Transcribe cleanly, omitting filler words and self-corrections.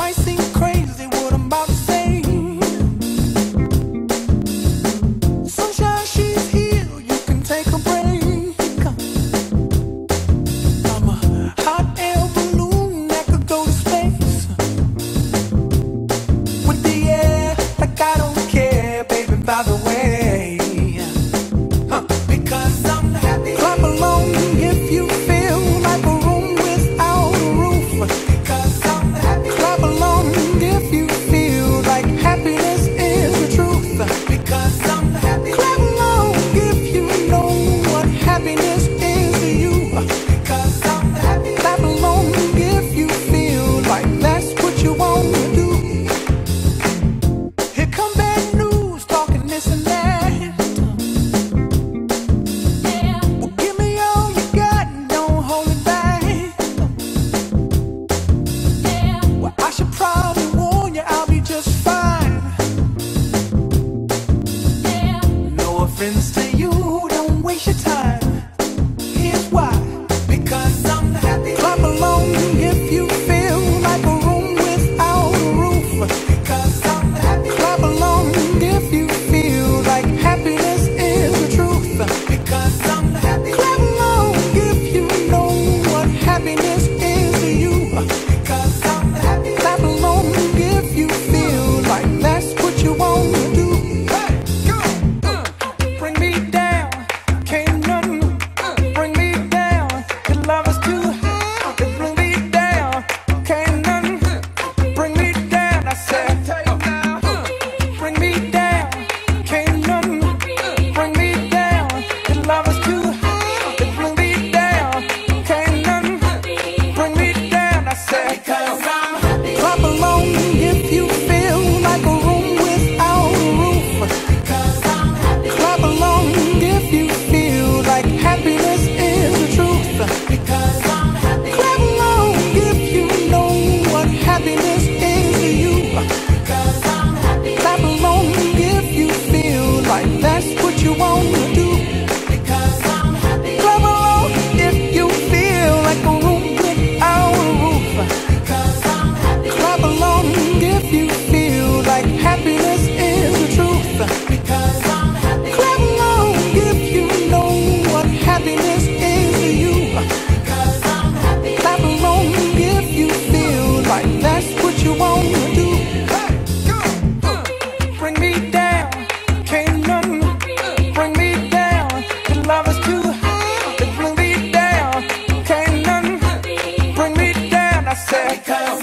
might seem crazy what I'm about to say. Sunshine, she's here, you can take a break. I'm a hot air balloon that could go to space with the air, like I don't care, baby, by the way. Because I'm happy. Clap along if you feel like a room without a roof. Because I'm happy. Clap along if you feel like happiness is the truth. Because I'm happy. Clap along if you know what happiness is to you. Because I'm happy. Clap along if you feel like that's what you want to do. Here come bad news, talking this and that. Well, give me all you got and don't hold it back. Well, I should probably warn you, I'll be just fine. No offense to you, don't waste your time. Here's why. Because I'm happy. Clap along if you feel like a room without a roof. Because I'm happy. Clap along if you feel like happiness is the truth. Because I'm happy. Clap along if you know what happiness is to you. Because I'm happy. Clap along if you feel like that's what you want to do. Hey, go! Bring me down, can't nothing bring me down. Your love is too high, bring me down, can't nothing bring me down. I said, bring me down, can't nothing bring me down. Your love is too high, bring me down, can't nothing bring me down. I said, because I'm happy. Clap along if you feel like a room without a roof. Because I'm happy. Clap along if you feel like happiness is the truth. Because I'm happy. Clap along if you know what happiness is to you. Because I'm happy. Clap along if you feel like that's what you want to do. Because I'm happy. Clap along if you feel like a room without a roof. Because I'm happy. Clap along if you feel like happiness is the truth. Because I'm happy. Clap along if you know what happiness is to you. Because I'm happy. Clap along if you feel like that's what you want to do. Hey, go! Bring me down, can't nothing bring me down. Your love is too high, bring me down, can't nothing bring me down. I said, because